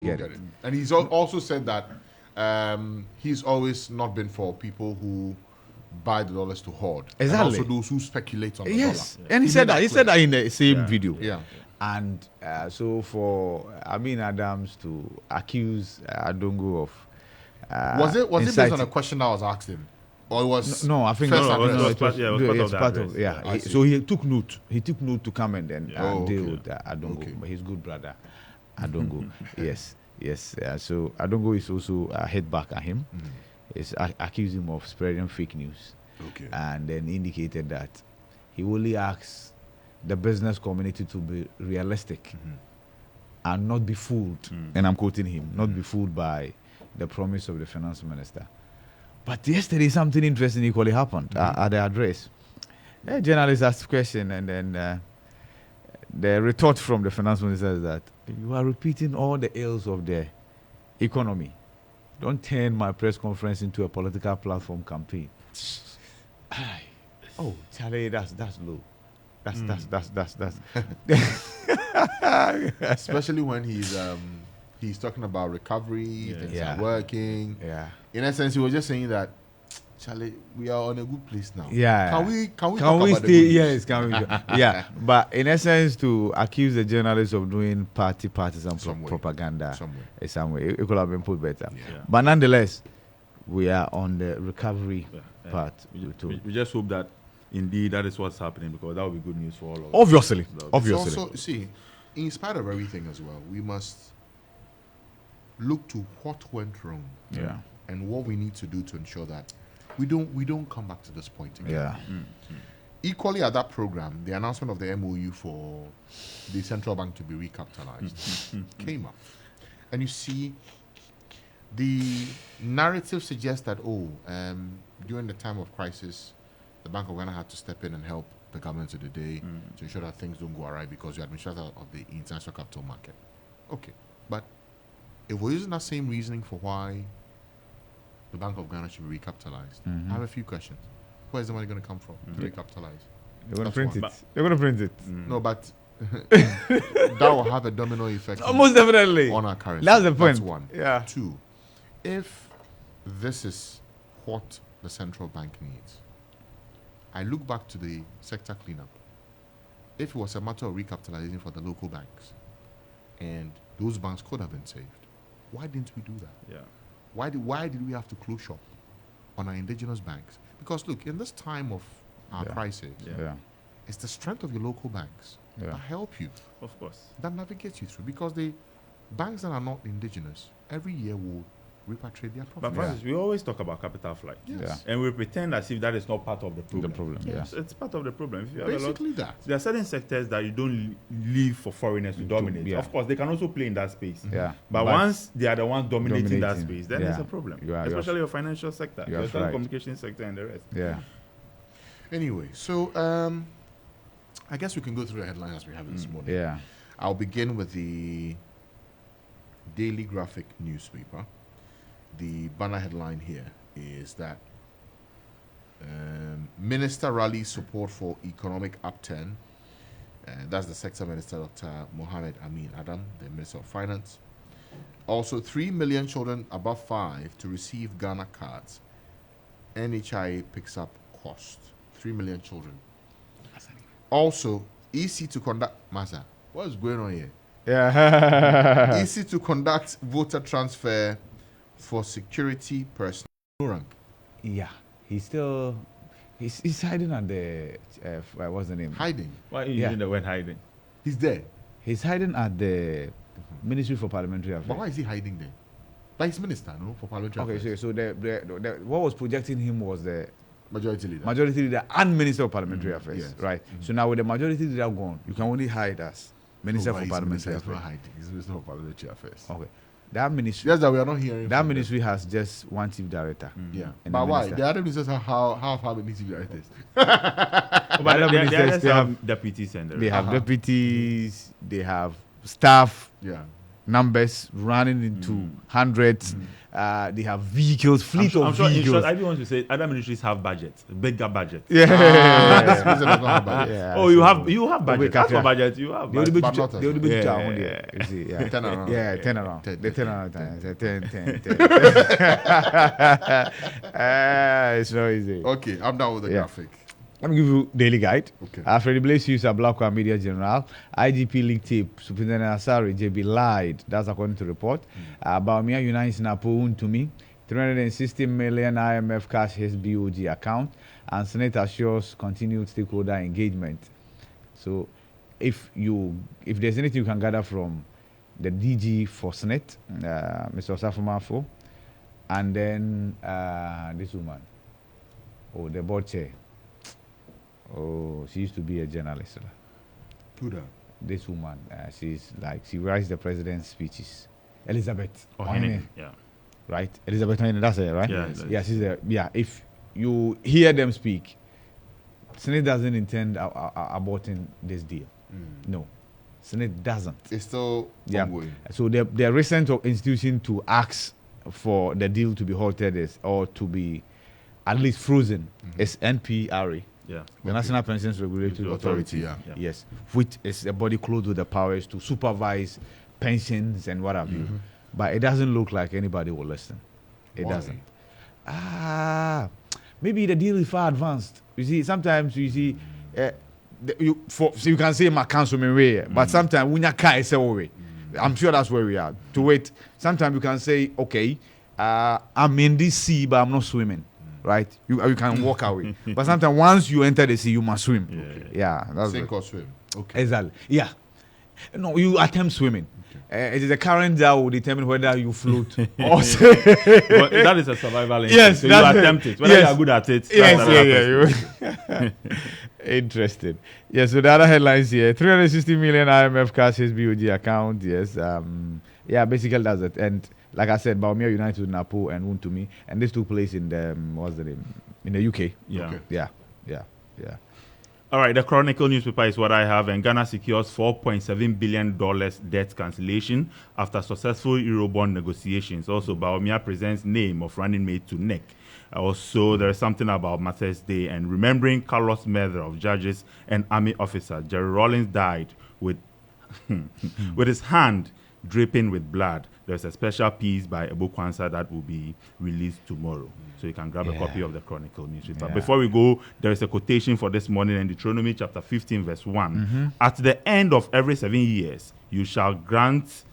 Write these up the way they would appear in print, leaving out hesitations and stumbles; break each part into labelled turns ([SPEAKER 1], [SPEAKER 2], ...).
[SPEAKER 1] get it.
[SPEAKER 2] And he's also said that he's always not been for people who buy the dollars to hoard.
[SPEAKER 1] Exactly.
[SPEAKER 2] And also those who speculate on the
[SPEAKER 1] Yes,
[SPEAKER 2] dollar.
[SPEAKER 1] and he said that. He said that in the same
[SPEAKER 3] Yeah.
[SPEAKER 1] video.
[SPEAKER 2] Yeah.
[SPEAKER 1] And so for Amin Adams to accuse Adongo of
[SPEAKER 2] Was it based
[SPEAKER 1] inciting-
[SPEAKER 2] on a question that was asked him? Or it was
[SPEAKER 1] No, I think
[SPEAKER 2] first
[SPEAKER 3] No,
[SPEAKER 2] address?
[SPEAKER 3] it was part of the address.
[SPEAKER 1] yeah.
[SPEAKER 2] I see.
[SPEAKER 1] So he took note. He took note to come and then
[SPEAKER 2] Oh,
[SPEAKER 1] deal
[SPEAKER 2] okay.
[SPEAKER 1] with Adongo,
[SPEAKER 2] Okay.
[SPEAKER 1] his good brother, Adongo. yes. So Adongo is also hit back at him. Is accused him of spreading fake news,
[SPEAKER 2] Okay.
[SPEAKER 1] and then indicated that he only asks the business community to be realistic and not be fooled. And I'm quoting him, not be fooled by the promise of the finance minister. But yesterday, something interesting equally happened at the address. A journalist asked a question, and then the retort from the finance minister is that you are repeating all the ills of the economy. Don't turn my press conference into a political platform campaign. Oh, Charlie, that's low. That's.
[SPEAKER 2] Especially when he's talking about recovery, things
[SPEAKER 1] Yeah.
[SPEAKER 2] are working.
[SPEAKER 1] Yeah.
[SPEAKER 2] In essence, he was just saying that, Charlie, we are on a good place now.
[SPEAKER 1] Yeah.
[SPEAKER 2] Can we talk
[SPEAKER 1] Can we
[SPEAKER 2] about the
[SPEAKER 1] stay?
[SPEAKER 2] good news?
[SPEAKER 1] Yes, can we? Yeah, but in essence, to accuse the journalists of doing partisan
[SPEAKER 2] Some way.
[SPEAKER 1] propaganda,
[SPEAKER 2] Somewhere.
[SPEAKER 1] some way, it could have been put better.
[SPEAKER 2] Yeah.
[SPEAKER 1] But nonetheless, we are on the recovery
[SPEAKER 3] Yeah.
[SPEAKER 1] part.
[SPEAKER 3] We just hope that indeed that is what's happening, because that would be good news for all of us.
[SPEAKER 1] Obviously,
[SPEAKER 3] So-
[SPEAKER 1] obviously.
[SPEAKER 2] Also, see, in spite of everything as well, we must look to what went wrong
[SPEAKER 1] Yeah,
[SPEAKER 2] and what we need to do to ensure that we don't come back to this point again.
[SPEAKER 1] yeah,
[SPEAKER 2] Equally at that program, the announcement of the MOU for the central bank to be recapitalized came up. And you see, the narrative suggests that, during the time of crisis, the Bank of Ghana had to step in and help the government of the day to ensure that things don't go awry because you're administrator of the international capital market. Okay, but if we're using that same reasoning for why the Bank of Ghana should be recapitalized, I have a few questions. Where's the money going to come from to recapitalize?
[SPEAKER 1] they're gonna
[SPEAKER 2] That's
[SPEAKER 1] print
[SPEAKER 2] one.
[SPEAKER 1] it. They're gonna print it.
[SPEAKER 2] No, but that will have a domino effect
[SPEAKER 1] Most definitely.
[SPEAKER 2] on our currency.
[SPEAKER 1] That's the point.
[SPEAKER 2] That's one.
[SPEAKER 1] Yeah.
[SPEAKER 2] Two, if this is what the central bank needs, I look back to the sector cleanup. If it was a matter of recapitalizing for the local banks, and those banks could have been saved, why didn't we do that?
[SPEAKER 3] Yeah.
[SPEAKER 2] Why did we have to close shop on our indigenous banks? Because look, in this time of our
[SPEAKER 1] Yeah.
[SPEAKER 2] crisis,
[SPEAKER 1] Yeah,
[SPEAKER 2] it's the strength of your local banks
[SPEAKER 1] Yeah.
[SPEAKER 2] that help you,
[SPEAKER 3] Of course.
[SPEAKER 2] that navigates you through. Because the banks that are not indigenous every year will repatriate their
[SPEAKER 3] But
[SPEAKER 2] profits.
[SPEAKER 3] Francis, we always talk about capital flight.
[SPEAKER 2] Yes.
[SPEAKER 3] And we pretend as if that is not part of the problem.
[SPEAKER 1] the problem.
[SPEAKER 2] Yes.
[SPEAKER 3] It's part of the problem. If you have a lot,
[SPEAKER 2] Basically that.
[SPEAKER 3] there are certain sectors that you don't leave for foreigners to dominate.
[SPEAKER 1] yeah.
[SPEAKER 3] Of course, they can also play in that space.
[SPEAKER 1] Yeah.
[SPEAKER 3] But once they are the ones dominating that
[SPEAKER 1] Dominating,
[SPEAKER 3] space, then
[SPEAKER 1] yeah.
[SPEAKER 3] it's a problem.
[SPEAKER 1] You are-
[SPEAKER 3] Especially your financial sector,
[SPEAKER 1] You are
[SPEAKER 3] your
[SPEAKER 1] right.
[SPEAKER 3] telecommunication sector, and the rest.
[SPEAKER 1] Yeah.
[SPEAKER 2] Anyway, so I guess we can go through the headlines as we have it this morning.
[SPEAKER 1] Yeah.
[SPEAKER 2] I'll begin with the Daily Graphic newspaper. The banner headline here is that Minister rallies support for economic upturn. That's the sector minister, Dr. Mohammed Amin Adam, the Minister of Finance. Also, 3 million children above 5 to receive Ghana cards. NHIA picks up cost. 3 million children. Also, EC to conduct... Masa, what is going on here?
[SPEAKER 1] Yeah.
[SPEAKER 2] EC to conduct voter transfer for security personnel. No rank.
[SPEAKER 1] Yeah. He's still. He's hiding at the. What's the name?
[SPEAKER 2] Hiding.
[SPEAKER 3] Why are you
[SPEAKER 1] Yeah.
[SPEAKER 3] using the word hiding?
[SPEAKER 2] He's there.
[SPEAKER 1] He's hiding at the Ministry for Parliamentary
[SPEAKER 2] But
[SPEAKER 1] Affairs.
[SPEAKER 2] why is he hiding there? Like he's minister, no? For parliamentary
[SPEAKER 1] Okay,
[SPEAKER 2] affairs.
[SPEAKER 1] so the what was projecting him was the
[SPEAKER 2] Majority leader.
[SPEAKER 1] majority leader and Minister of Parliamentary Affairs,
[SPEAKER 2] yes.
[SPEAKER 1] right? So now with the majority leader gone, you can only hide as Minister
[SPEAKER 2] No, but
[SPEAKER 1] for
[SPEAKER 2] he's
[SPEAKER 1] Parliamentary
[SPEAKER 2] minister, he's not
[SPEAKER 1] Affairs.
[SPEAKER 2] hiding. He's minister for parliamentary affairs.
[SPEAKER 1] Okay, that ministry,
[SPEAKER 2] Just that we are not hearing
[SPEAKER 1] that
[SPEAKER 2] from
[SPEAKER 1] ministry has just one chief director.
[SPEAKER 2] them. Yeah.
[SPEAKER 1] And
[SPEAKER 2] But
[SPEAKER 1] the
[SPEAKER 2] why?
[SPEAKER 1] minister.
[SPEAKER 2] The other ministers have how many chief directors?
[SPEAKER 3] But
[SPEAKER 1] Other
[SPEAKER 3] the
[SPEAKER 1] ministers,
[SPEAKER 3] others
[SPEAKER 1] they
[SPEAKER 3] have deputies and the
[SPEAKER 1] They
[SPEAKER 3] rest.
[SPEAKER 1] have deputies, they have staff,
[SPEAKER 2] Yeah.
[SPEAKER 1] numbers running into hundreds. They have vehicles, fleet
[SPEAKER 3] I'm
[SPEAKER 1] of
[SPEAKER 3] sure in
[SPEAKER 1] vehicles.
[SPEAKER 3] short, everyone to say other ministries have budgets, bigger budgets.
[SPEAKER 2] This
[SPEAKER 1] Yeah.
[SPEAKER 2] president does not have budget.
[SPEAKER 1] Yeah,
[SPEAKER 3] Oh,
[SPEAKER 1] so-
[SPEAKER 3] you have budget. As for budget, you have
[SPEAKER 1] They only
[SPEAKER 3] budget.
[SPEAKER 1] be
[SPEAKER 2] But not
[SPEAKER 1] they only be
[SPEAKER 3] Yeah,
[SPEAKER 1] down
[SPEAKER 3] yeah,
[SPEAKER 1] there. You see, yeah.
[SPEAKER 2] Turn around.
[SPEAKER 1] Yeah, turn around.
[SPEAKER 2] Ten,
[SPEAKER 1] They
[SPEAKER 2] ten,
[SPEAKER 1] turn around.
[SPEAKER 2] ten.
[SPEAKER 1] 10. It's not easy.
[SPEAKER 2] Okay, I'm done with the
[SPEAKER 1] Yeah.
[SPEAKER 2] graphic.
[SPEAKER 1] Let me give you daily guide.
[SPEAKER 2] Okay.
[SPEAKER 1] Freddie Blaze used a Black One Media General. IGP leak tape. Superintendent Asari JB lied. That's according to report. Baumia unites Napo to me. 360 million IMF cash his BOG account. And Senate assures continued stakeholder engagement. So if there's anything you can gather from the DG for Senate, Mr. Osafomafo, and then this woman, the board chair. Oh, she used to be a journalist.
[SPEAKER 2] Who that?
[SPEAKER 1] This woman, she writes the president's speeches. Elizabeth.
[SPEAKER 3] Oh,
[SPEAKER 1] Ohene,
[SPEAKER 3] Henry, yeah.
[SPEAKER 1] right? Elizabeth Ohene, that's it, right?
[SPEAKER 3] Yeah,
[SPEAKER 1] Yeah, she's there. Yeah, if you hear them speak, Senate doesn't intend aborting this deal. No, Senate doesn't.
[SPEAKER 2] It's still
[SPEAKER 1] Yeah.
[SPEAKER 2] ongoing.
[SPEAKER 1] So the recent institution to ask for the deal to be halted or to be at least frozen is NPRA.
[SPEAKER 3] Yeah.
[SPEAKER 1] The National Pensions Regulatory Authority.
[SPEAKER 2] Yeah.
[SPEAKER 3] Yeah.
[SPEAKER 1] Yes, which is a body clothed with the powers to supervise pensions and what have you. But it doesn't look like anybody will listen. It
[SPEAKER 2] Why?
[SPEAKER 1] doesn't. Maybe the deal is far advanced. You see, sometimes you see, so you can say my councilman way, but sometimes when you can't say way, I'm sure that's where we are. To wait, sometimes you can say, okay, I'm in this sea, but I'm not swimming. Right, you can walk away, but sometimes once you enter the sea, you must swim. Yeah, that's
[SPEAKER 2] Sink
[SPEAKER 1] it.
[SPEAKER 2] or swim. Okay.
[SPEAKER 1] Exactly. Yeah. No, you attempt swimming. It is the current that will determine whether you float or
[SPEAKER 3] But that is a survival instinct.
[SPEAKER 1] Yes,
[SPEAKER 3] so you
[SPEAKER 1] that's it.
[SPEAKER 3] attempt it. Whether
[SPEAKER 1] Yes.
[SPEAKER 3] you are good at it. that's
[SPEAKER 1] Yes,
[SPEAKER 3] another question.
[SPEAKER 1] Interesting. Yeah, so the other headlines here: 360 million IMF cash his BOG account. Yes. Yeah, basically that's it. And like I said, Baumia united with Napo and Wuntumi, and this took place in the what's the name? In the UK.
[SPEAKER 3] Yeah.
[SPEAKER 2] Okay.
[SPEAKER 1] Yeah.
[SPEAKER 3] All right, the Chronicle newspaper is what I have, and Ghana secures $4.7 billion debt cancellation after successful Eurobond negotiations. Also, Baumia presents name of running mate to neck. Also, there is something about Mother's Day and remembering Carlos Medra of judges and army officers. Jerry Rawlings died with with his hand dripping with blood. There's a special piece by Ebo Kwanzaa that will be released tomorrow. So you can grab a copy of the Chronicle newspaper.
[SPEAKER 1] Yeah.
[SPEAKER 3] Before we go, there is a quotation for this morning in Deuteronomy chapter 15, verse 1. At the end of every 7 years, you shall grant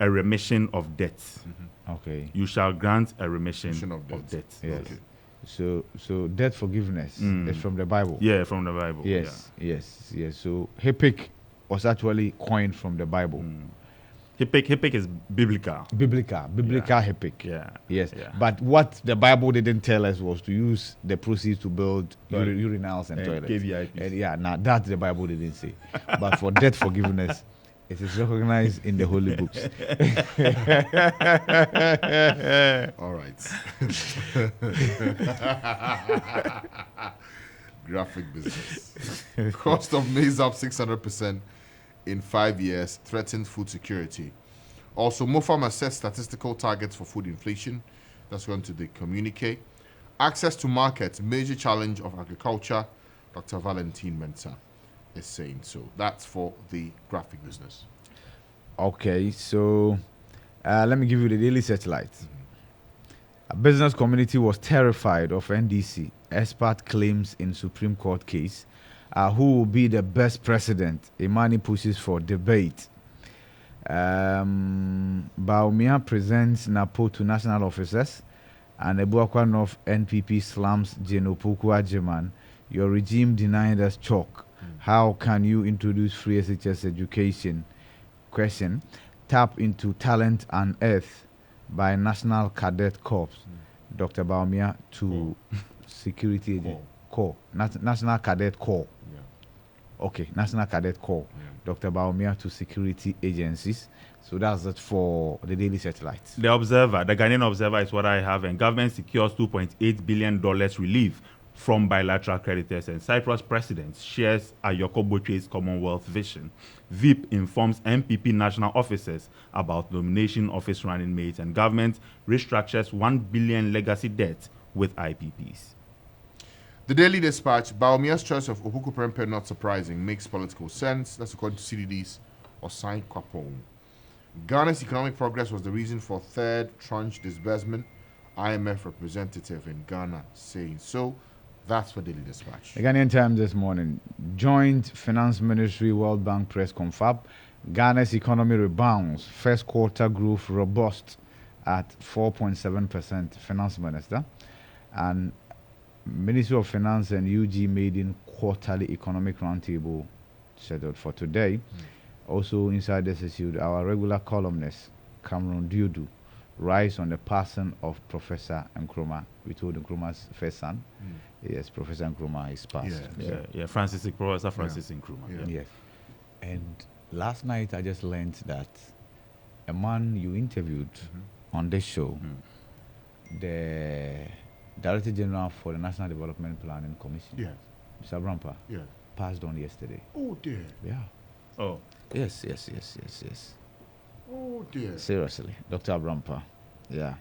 [SPEAKER 3] a remission of debts.
[SPEAKER 1] Okay.
[SPEAKER 3] You shall grant a remission
[SPEAKER 2] Remission of
[SPEAKER 3] of
[SPEAKER 2] debts.
[SPEAKER 3] debts.
[SPEAKER 1] Yes.
[SPEAKER 2] Okay.
[SPEAKER 1] So debt forgiveness is from the Bible.
[SPEAKER 3] Yeah, from the Bible.
[SPEAKER 1] Yes. So Hippic was actually coined from the Bible.
[SPEAKER 3] Hippic is biblical.
[SPEAKER 1] Biblical Hippic.
[SPEAKER 3] Yeah.
[SPEAKER 1] Yes.
[SPEAKER 3] Yeah.
[SPEAKER 1] But what the Bible didn't tell us was to use the proceeds to build urinals and toilets.
[SPEAKER 3] KVIPs.
[SPEAKER 1] And now that the Bible didn't say. But for debt forgiveness, it is recognized in the holy books.
[SPEAKER 2] All right. Graphic business. Cost of maize up 600% in 5 years, threatens food security. Also, MOFAM assess statistical targets for food inflation. That's going to the communique. Access to markets, major challenge of agriculture. Dr. Valentine Mensah is saying so. That's for the graphic business.
[SPEAKER 1] Okay, so let me give you the daily searchlight. A business community was terrified of NDC. Expert claims in Supreme Court case. Who will be the best president? Imani pushes for debate. Baumia presents Napo to national officers. And Ebuakwa North NPP slams Genopoku Ajeman. Your regime denied us chalk. How can you introduce free SHS education? Question. Tap into talent and earth by National Cadet Corps. Dr. Baumia to security agent. Corps. National Cadet Corps. Okay, National Cadet Corps. Dr. Baumia to security agencies. So that's it for the daily satellite.
[SPEAKER 3] The Observer, the Ghanaian Observer is what I have, and government secures $2.8 billion relief from bilateral creditors, and Cyprus president shares Ayoko Boche's Commonwealth vision. VIP informs MPP national officers about nomination office running mates, and government restructures 1 billion legacy debt with IPPs.
[SPEAKER 2] The Daily Dispatch, Baumia's choice of Ohuku Prempeh not surprising, makes political sense. That's according to CDD's Osai Kwapong. Ghana's economic progress was the reason for third tranche disbursement. IMF representative in Ghana saying so. That's for Daily Dispatch.
[SPEAKER 1] The Ghanaian Times this morning. Joint Finance Ministry World Bank press confab. Ghana's economy rebounds. First quarter growth robust at 4.7%. Finance Minister. And Ministry of Finance and UG maiden quarterly economic roundtable scheduled for today. Also inside this issue, our regular columnist, Cameron Dudu, rise on the passing of Professor Nkrumah. We told Nkrumah's first son. Yes, Professor Nkrumah is passed.
[SPEAKER 3] Professor Francis Nkrumah.
[SPEAKER 1] Yes. And last night I just learned that a man you interviewed on this show, the Director General for the National Development Planning Commission, Mr. Brampa, passed on yesterday.
[SPEAKER 2] Oh dear.
[SPEAKER 1] Yeah.
[SPEAKER 3] Oh.
[SPEAKER 1] Yes.
[SPEAKER 2] Oh dear.
[SPEAKER 1] Seriously, Dr. Brampa. Yeah.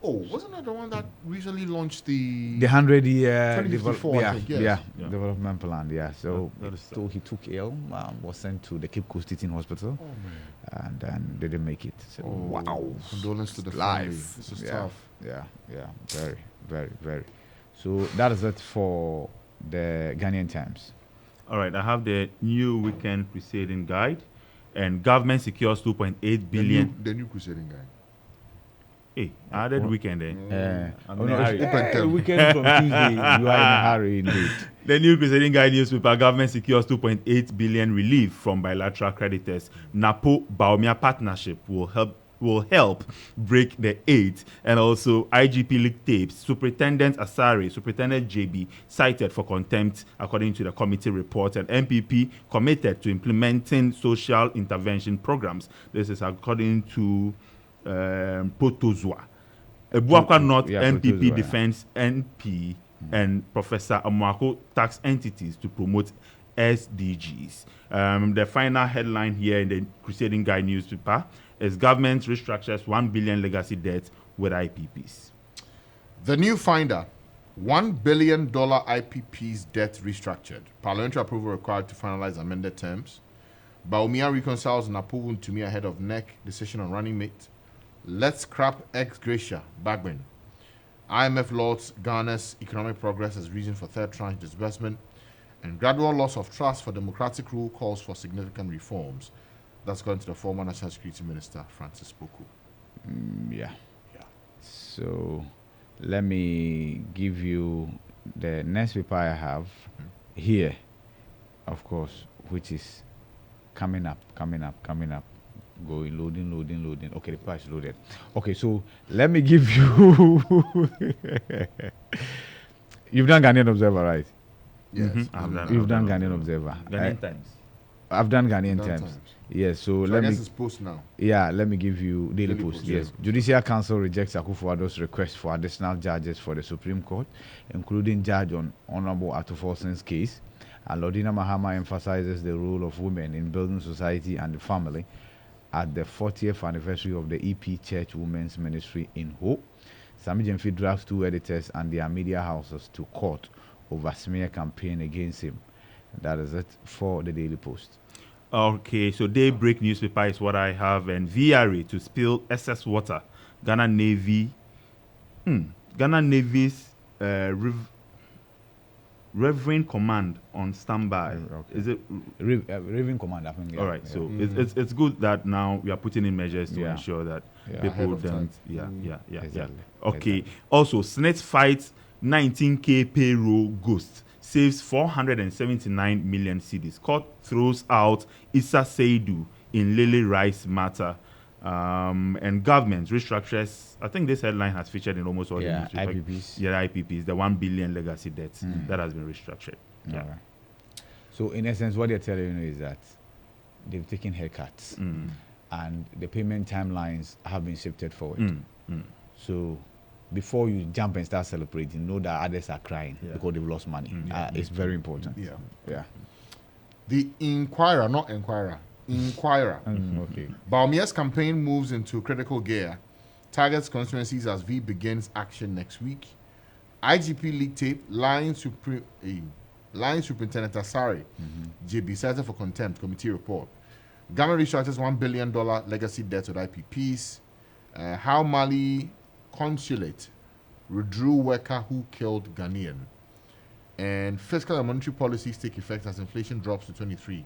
[SPEAKER 2] Oh, wasn't that the one that recently launched the
[SPEAKER 1] 100-year
[SPEAKER 2] 2054, I think, yes.
[SPEAKER 1] development plan. Yeah. So
[SPEAKER 3] that
[SPEAKER 1] he took ill, was sent to the Cape Coast Teaching Hospital,
[SPEAKER 2] Oh man.
[SPEAKER 1] and then didn't make it. So, wow.
[SPEAKER 2] Condolence to the
[SPEAKER 1] Life.
[SPEAKER 2] family. This is
[SPEAKER 1] Yeah.
[SPEAKER 2] tough.
[SPEAKER 1] Yeah. Very. So that is it for the Ghanaian Times.
[SPEAKER 3] All right, I have the new weekend crusading guide, and government secures 2.8 billion.
[SPEAKER 2] The new crusading guy.
[SPEAKER 3] Hey, I added weekend there.
[SPEAKER 1] I'm in a hurry. Weekend from Tuesday, you are in a hurry indeed.
[SPEAKER 3] The new crusading guide newspaper, government secures 2.8 billion relief from bilateral creditors. NAPO Baumia partnership will help break the 8, and also IGP leaked tapes. Superintendent Asari, Superintendent JB cited for contempt according to the committee report, and MPP committed to implementing social intervention programs. This is according to Potozwa. Ebuakwa North MPP
[SPEAKER 1] Potozwa,
[SPEAKER 3] defends NP and Professor Amwako tax entities to promote SDGs. The final headline here in the Crusading Guide newspaper is government restructures 1 billion legacy debt with IPPs.
[SPEAKER 2] The new finder, $1 billion IPP's debt restructured. Parliamentary approval required to finalize amended terms. Baumia reconciles Napuvun to me ahead of NEC decision on running mate. Let's scrap ex gratia, Bagbin. IMF lauds Ghana's economic progress as reason for third tranche disbursement. And gradual loss of trust for democratic rule calls for significant reforms. That's going to the former National Security Minister, Francis Boku.
[SPEAKER 1] Yeah. So let me give you the next paper I have here, of course, which is coming up. Going, loading. Okay, the paper is loaded. Okay, so let me give you... You've done Ghanaian Observer, right?
[SPEAKER 2] Yes.
[SPEAKER 1] You've done Ghanaian Observer.
[SPEAKER 3] Ghanaian Times.
[SPEAKER 1] I've done Ghanaian Times. Yes, so
[SPEAKER 2] I
[SPEAKER 1] let me...
[SPEAKER 2] guess it's post now.
[SPEAKER 1] Yeah, let me give you Daily Post. Yes.
[SPEAKER 2] Post.
[SPEAKER 1] Judicial Council rejects Akufo-Addo's request for additional judges for the Supreme Court, including judge on Honorable Atufolsen's case. And Lordina Mahama emphasizes the role of women in building society and the family at the 40th anniversary of the EP Church Women's Ministry in Hope. Sami Jemfi drags 2 editors and their media houses to court over smear campaign against him. That is it for the Daily Post.
[SPEAKER 3] Okay, so Daybreak newspaper is what I have, and VRA to spill excess water. Ghana Navy's Reverend Command on standby.
[SPEAKER 1] Okay.
[SPEAKER 3] Is it
[SPEAKER 1] Raving Command, I think. Yeah.
[SPEAKER 3] all right? So it's good that now we are putting in measures to
[SPEAKER 1] Yeah.
[SPEAKER 3] ensure that
[SPEAKER 1] Yeah.
[SPEAKER 3] people
[SPEAKER 2] Ahead of
[SPEAKER 3] don't.
[SPEAKER 2] time.
[SPEAKER 3] Yeah.
[SPEAKER 1] Exactly.
[SPEAKER 3] Okay. Also, Senate fights 19K payroll ghost, saves 479 million cedis. Court throws out Issa Seidu in Lily Rice matter. And government restructures. I think this headline has featured in almost all the newspapers.
[SPEAKER 1] IPPs.
[SPEAKER 3] Yeah, IPPs, the 1 billion legacy debts that has been restructured. Yeah.
[SPEAKER 1] All right. So in essence, what they're telling you is that they've taken haircuts and the payment timelines have been shifted forward. So before you jump and start celebrating, know that others are crying because they've lost money. It's very important. Yeah.
[SPEAKER 2] The Inquirer, not Enquirer, Inquirer.
[SPEAKER 1] Okay.
[SPEAKER 2] Baumia's campaign moves into critical gear. Targets constituencies as V begins action next week. IGP leak tape, Line Superintendent Asari, JB cited for contempt, committee report. Government restructures $1 billion legacy debt with IPPs. How Mali consulate withdrew worker who killed Ghanaian. And fiscal and monetary policies take effect as inflation drops to 23.1%.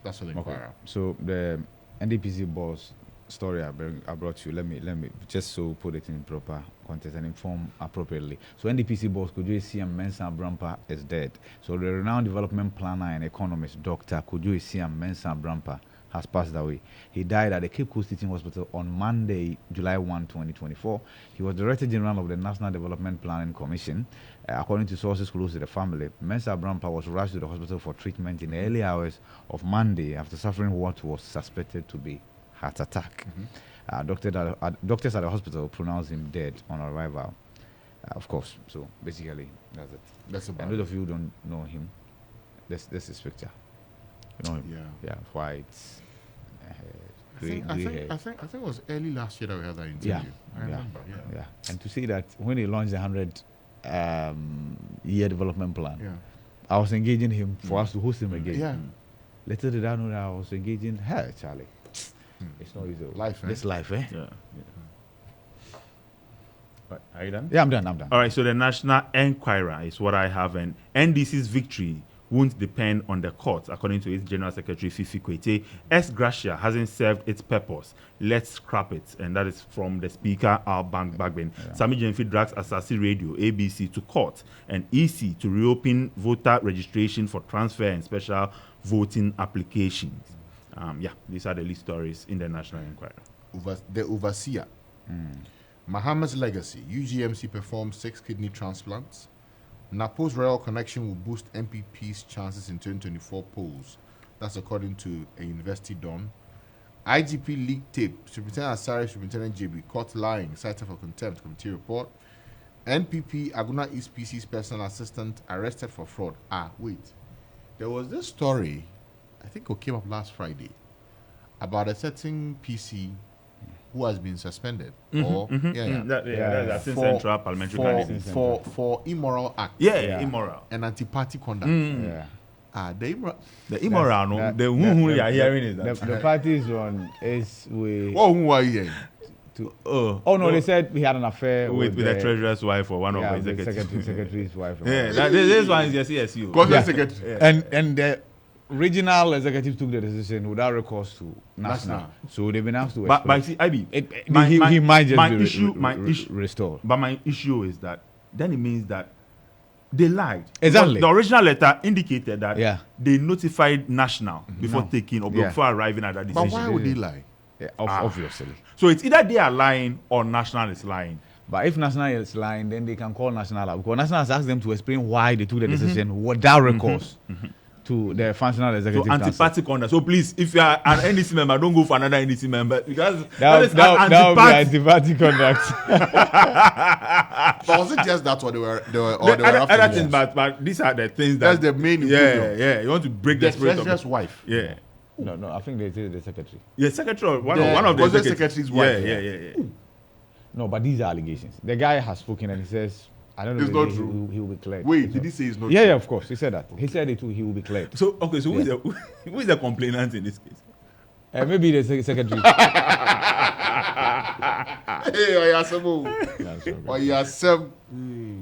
[SPEAKER 2] That's what the Inquirer.
[SPEAKER 1] So the NDPC boss story I brought you, let me just so put it in proper context and inform appropriately. So NDPC boss Kojo Esiam Mensah Brampa is dead. So the renowned development planner and economist Dr. Kojo Esiam Mensah Brampa has passed away. He died at the Cape Coast Teaching Hospital on Monday, July 1, 2024. He was Director General of the National Development Planning Commission. According to sources close to the family, Mensah Brampa was rushed to the hospital for treatment in the early hours of Monday after suffering what was suspected to be heart attack. Doctors at the hospital pronounced him dead on arrival. Of course, so basically that's it.
[SPEAKER 2] That's about
[SPEAKER 1] and those of you who don't know him, this is his picture. You know him? Yeah, white.
[SPEAKER 2] I think it was early last year that we had that interview. I remember.
[SPEAKER 1] Yeah. And to see that when he launched the 100-year development plan, I was engaging him for us to host him again.
[SPEAKER 2] Yeah.
[SPEAKER 1] Little did I know that I was engaging her, Charlie. It's not easy.
[SPEAKER 2] Life,
[SPEAKER 1] This life, eh?
[SPEAKER 3] Yeah. Are you done?
[SPEAKER 1] Yeah, I'm done.
[SPEAKER 3] All right, so the National Enquirer is what I have, and NDC's victory won't depend on the court, according to its General Secretary Fifi Tettey. Ex gratia hasn't served its purpose. Let's scrap it. And that is from the Speaker, Abban. Sami Jenfi drags Asasi Radio, ABC, to court, and EC to reopen voter registration for transfer and special voting applications. These are the lead stories in the National Enquirer.
[SPEAKER 2] The overseer. Muhammad's legacy. UGMC performed 6 kidney transplants. Napo's royal connection will boost MPP's chances in 2024 polls. That's according to a university don. IGP leak tape. Superintendent Asari, Superintendent JB caught lying, cited for contempt. Committee report. NPP Aguna East PC's personal assistant arrested for fraud. Wait. There was this story, I think it came up last Friday, about a certain PC who has been suspended.
[SPEAKER 3] That's in Central Parliamentary Candidate.
[SPEAKER 2] For immoral act.
[SPEAKER 3] Immoral.
[SPEAKER 2] And anti-party conduct. The
[SPEAKER 3] immoral, the one who you are hearing is that.
[SPEAKER 1] The party's one is with...
[SPEAKER 2] who are you
[SPEAKER 1] they said he had an affair
[SPEAKER 3] with the treasurer's wife or one of the
[SPEAKER 1] secretary's wife.
[SPEAKER 3] This one is the CSU.
[SPEAKER 2] Secretary.
[SPEAKER 1] And the regional executive took the decision without recourse to national. So they've been asked to explain.
[SPEAKER 3] But see,
[SPEAKER 1] he might just be restored.
[SPEAKER 3] But my issue is that then it means that they lied.
[SPEAKER 1] Exactly.
[SPEAKER 3] Because the original letter indicated that they notified national before taking or before arriving at that decision.
[SPEAKER 2] But why would they lie?
[SPEAKER 1] Obviously.
[SPEAKER 3] So it's either they are lying or national is lying.
[SPEAKER 1] But if national is lying, then they can call national out. Because national has asked them to explain why they took the decision without recourse to the functional executive council.
[SPEAKER 3] Anti-party conduct. So please, if you are an NDC member, don't go for another NDC member because
[SPEAKER 1] that would be anti-party conduct.
[SPEAKER 2] But was it just that what they were
[SPEAKER 3] other things, but these are the things
[SPEAKER 2] that's the main
[SPEAKER 3] you want to break the spirit of
[SPEAKER 2] the wife.
[SPEAKER 1] No, I think they say the secretary.
[SPEAKER 3] Secretary, one of the
[SPEAKER 2] secretary's wife.
[SPEAKER 1] No, but these are allegations. The guy has spoken and he says, I don't know.
[SPEAKER 2] It's not true.
[SPEAKER 1] He will be cleared.
[SPEAKER 2] Wait, did he say it's not true?
[SPEAKER 1] Yeah, of course. He said that. He said it too. He will be cleared.
[SPEAKER 3] So who is the complainant in this case?
[SPEAKER 1] Maybe the secretary.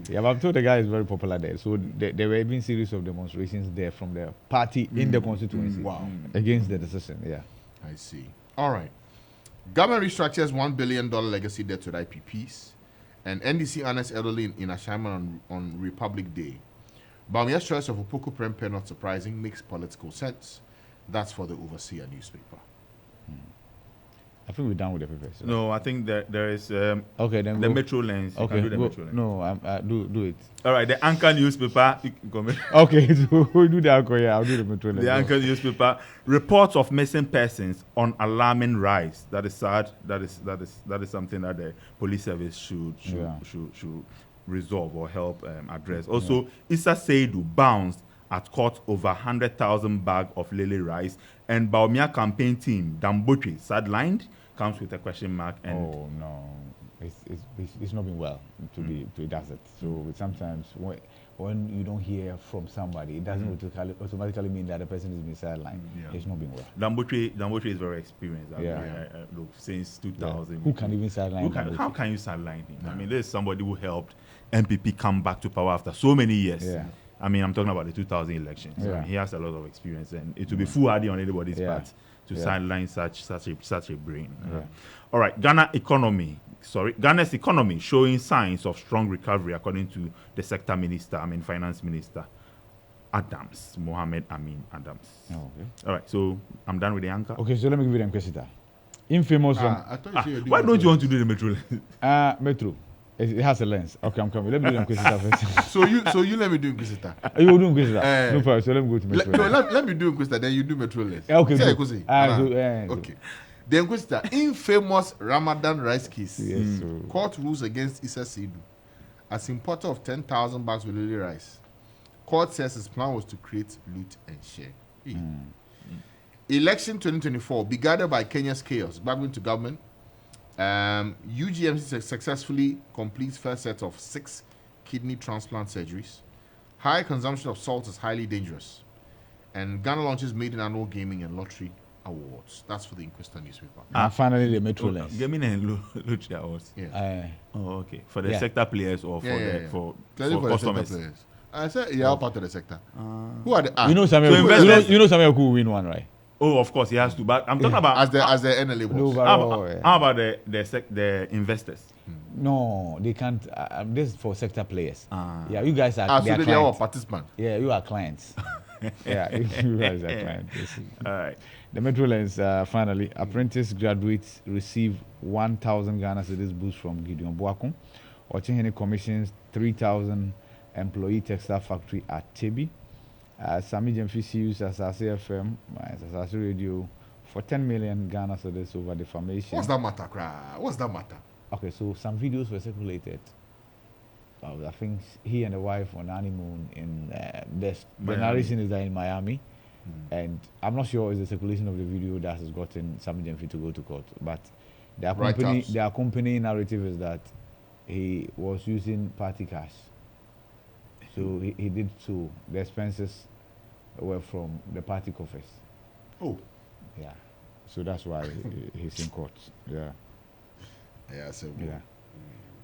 [SPEAKER 1] Yeah, but I'm told the guy is very popular there. So there were even series of demonstrations there from the party in the constituency against the decision. Yeah.
[SPEAKER 2] I see. All right. Government restructures $1 billion legacy debt with IPPs. And NDC honors elderly in Ashaiman on Republic Day. Baumia's choice of Opoku Prempe, not surprising, makes political sense. That's for the Overseer newspaper.
[SPEAKER 1] I think we're done with the papers. So.
[SPEAKER 3] No, I think there is
[SPEAKER 1] Okay, then
[SPEAKER 3] the
[SPEAKER 1] go.
[SPEAKER 3] Metro Lens. You
[SPEAKER 1] Okay,
[SPEAKER 3] can do the
[SPEAKER 1] go.
[SPEAKER 3] Metro Lens.
[SPEAKER 1] No, do it.
[SPEAKER 3] All right, the Anchor newspaper.
[SPEAKER 1] Okay, so we'll do the alcohol. Yeah, I'll do the Metro.
[SPEAKER 3] The Anchor newspaper. Reports of missing persons on alarming rise. That is sad. That is something that the police service should resolve or help address. Also, Issa Seidu bounced at court over 100,000 bag of lily rice, and Baumia campaign team Damboche sidelined comes with a question mark. And
[SPEAKER 1] oh no, it's not been well to does it. So sometimes when you don't hear from somebody, it doesn't automatically mean that the person is being sidelined. It's not been well.
[SPEAKER 3] Damboche is very experienced. Look, since 2000.
[SPEAKER 1] Who can even sideline?
[SPEAKER 3] How can you sideline him? I mean, there's somebody who helped MPP come back to power after so many years.
[SPEAKER 1] Yeah.
[SPEAKER 3] I mean, I'm talking about the 2000 elections. I mean, he has a lot of experience, and it would be foolhardy on anybody's part to sideline such a brain. All right, Ghana's economy showing signs of strong recovery, according to the sector minister, finance minister, Mohammed Amin Adams.
[SPEAKER 1] Oh, okay.
[SPEAKER 3] All right, so I'm done with the anchor.
[SPEAKER 1] Okay, so let me give you the question. Infamous
[SPEAKER 2] I thought you
[SPEAKER 3] why don't you want to do the Metro?
[SPEAKER 1] Metro. It has a lens. Okay, I'm coming. Let me do the Inquisitor first.
[SPEAKER 2] So you let me do Inquisitor.
[SPEAKER 1] You will do Inquisitor. No problem. So let me go to Metro.
[SPEAKER 2] Let me do Inquisitor, then you do Metro Lens.
[SPEAKER 1] Okay.
[SPEAKER 2] Okay. The Inquisitor, infamous Ramadan rice case.
[SPEAKER 1] Yes.
[SPEAKER 2] Court rules against Issa Seidu as importer of 10,000 bags of lily rice. Court says his plan was to create loot and share. Election 2024 beguided by Kenya's chaos. Back into government. UGMC successfully completes first set of 6 kidney transplant surgeries. High consumption of salt is highly dangerous. And Ghana launches maiden annual gaming and lottery awards. That's for the Inquisitor newspaper.
[SPEAKER 1] And finally, the Metro Lens.
[SPEAKER 3] Gaming and lottery awards.
[SPEAKER 2] Yeah.
[SPEAKER 3] Okay. For the sector players or for customers.
[SPEAKER 2] I said you're part of the sector. Who are the?
[SPEAKER 1] You know Samuel who will win one, right?
[SPEAKER 3] Oh, of course he has to. But I'm talking about
[SPEAKER 2] as the NLA boss.
[SPEAKER 3] How about the investors?
[SPEAKER 1] No, they can't. This is for sector players. Yeah, you guys are.
[SPEAKER 2] So they are participants.
[SPEAKER 1] Yeah, you are clients. Yeah, you guys are clients.
[SPEAKER 3] All right.
[SPEAKER 1] The Metro Lens, finally, apprentice graduates receive 1,000 Ghana cedis boost from Gideon Boakum. Ochehene commissions 3,000 employee textile factory at Tettey. Sami Jemfisi used as FM, as radio for 10 million Ghana cedis over defamation.
[SPEAKER 2] What's that matter?
[SPEAKER 1] Okay, so some videos were circulated. I think he and the wife on honeymoon in the narration is that in Miami. And I'm not sure it's the circulation of the video that has gotten Sami Jemfi to go to court, but the accompanying narrative is that he was using party cash. So he did so. The expenses were from the party coffers.
[SPEAKER 2] Oh.
[SPEAKER 1] Yeah. So that's why he's in court. Yeah.
[SPEAKER 2] Yeah, so
[SPEAKER 1] yeah.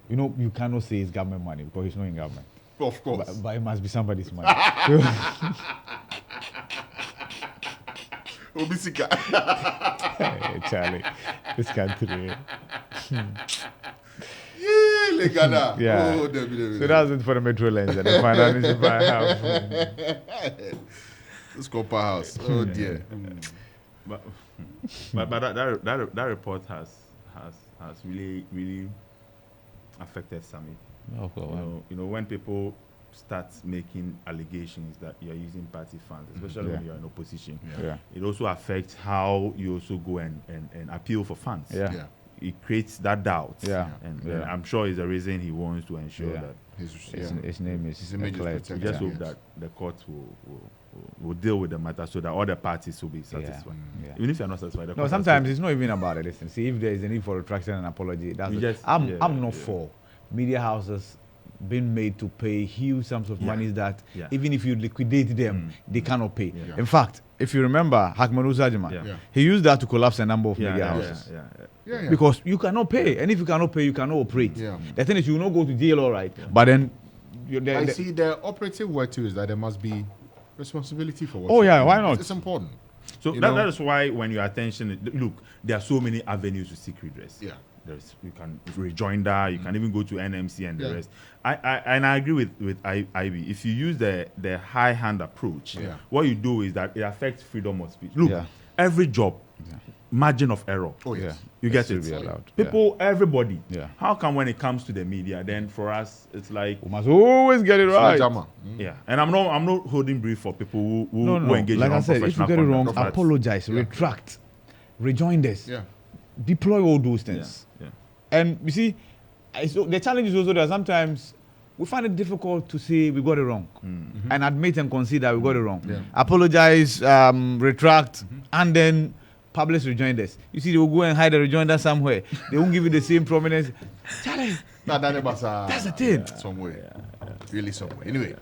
[SPEAKER 1] You know, you cannot say it's government money because he's not in government.
[SPEAKER 2] Of course.
[SPEAKER 1] But it must be somebody's money.
[SPEAKER 2] Obisika.
[SPEAKER 1] Hey, Charlie, this country.
[SPEAKER 2] Ghana.
[SPEAKER 1] Yeah.
[SPEAKER 2] Oh,
[SPEAKER 1] so that's it for the Metro Lens and the financial I have.
[SPEAKER 2] This copper house. Oh dear.
[SPEAKER 3] But that report has really affected Sami. You know when people start making allegations that you're using party funds, especially when you're in opposition, it also affects how you also go and appeal for funds. It creates that doubt. And I'm sure it's the reason he wants to ensure that
[SPEAKER 1] his name is
[SPEAKER 2] clear.
[SPEAKER 3] We just hope that the court will deal with the matter so that all the parties will be satisfied. Even if you're not satisfied.
[SPEAKER 1] No, sometimes it's not even about it. Listen, see, if there is a need for retraction and apology, I'm not for media houses being made to pay huge sums of money that even if you liquidate them, they cannot pay. In fact, if you remember Hakmanu Sajima, he used that to collapse a number of media houses. Because you cannot pay, and if you cannot pay, you cannot operate. The thing is, you will not go to jail, all right, but then
[SPEAKER 2] I see the operative word too is that there must be responsibility for what.
[SPEAKER 1] Why not?
[SPEAKER 2] It's important.
[SPEAKER 3] So that is why when your attention, look, there are so many avenues to seek redress. You can rejoinder, you can even go to NMC and the rest. I agree with IB. If you use the high hand approach, what you do is that it affects freedom of speech. Look, every job margin of error.
[SPEAKER 2] Oh, yes.
[SPEAKER 3] You get it?
[SPEAKER 1] Be allowed.
[SPEAKER 3] People, everybody.
[SPEAKER 1] Yeah.
[SPEAKER 3] How come when it comes to the media, then for us, it's like,
[SPEAKER 1] We must always get it right.
[SPEAKER 2] Sledgehammer.
[SPEAKER 3] yeah. And I'm not holding brief for people who
[SPEAKER 1] No.
[SPEAKER 3] engage
[SPEAKER 1] Like
[SPEAKER 3] in
[SPEAKER 1] I said, if you
[SPEAKER 3] unprofessional
[SPEAKER 1] get it wrong,
[SPEAKER 3] conduct.
[SPEAKER 1] apologize, retract, rejoin this,
[SPEAKER 2] Yeah.
[SPEAKER 1] deploy all those things.
[SPEAKER 3] Yeah.
[SPEAKER 1] And you see, so the challenge is also that sometimes we find it difficult to say we got it wrong and admit and concede that we got it wrong.
[SPEAKER 2] Yeah.
[SPEAKER 1] Apologize, retract, and then publish rejoinders. You see, they will go and hide the rejoinder somewhere. They won't give you the same prominence. Charlie,
[SPEAKER 2] That's
[SPEAKER 1] the thing.
[SPEAKER 2] Somewhere. Really somewhere. Anyway,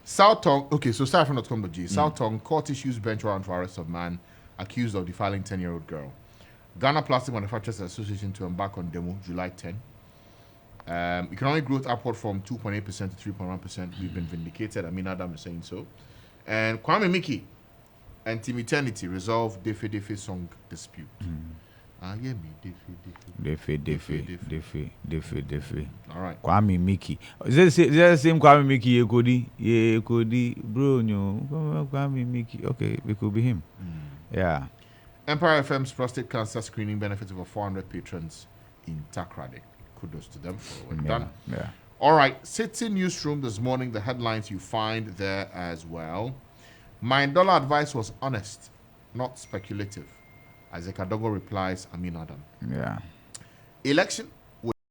[SPEAKER 2] Southong. Okay, so start from .com.g. Southong, court issues bench warrant for arrest of man accused of defiling 10-year-old girl. Ghana Plastic Manufacturers Association to embark on demo July 10. Economic growth upward from 2.8% to 3.1%. We've been vindicated. I mean, Adam is saying so. And Kwame Mickey and Team Eternity resolve Defe song dispute.
[SPEAKER 1] Defe.
[SPEAKER 2] All right.
[SPEAKER 1] Kwame Mickey. Is that the same Kwame Mickey? Yekodi, bro, no. Kwame Mickey. Okay, it could be him. Yeah.
[SPEAKER 2] Empire FM's prostate cancer screening benefits over 400 patrons in Takrade. Kudos to them for what done.
[SPEAKER 1] Yeah.
[SPEAKER 2] All right, City Newsroom this morning, the headlines you find there as well. My dollar advice was honest, not speculative. Isaac Adogo replies, Amin Adam.
[SPEAKER 1] Yeah.
[SPEAKER 2] Election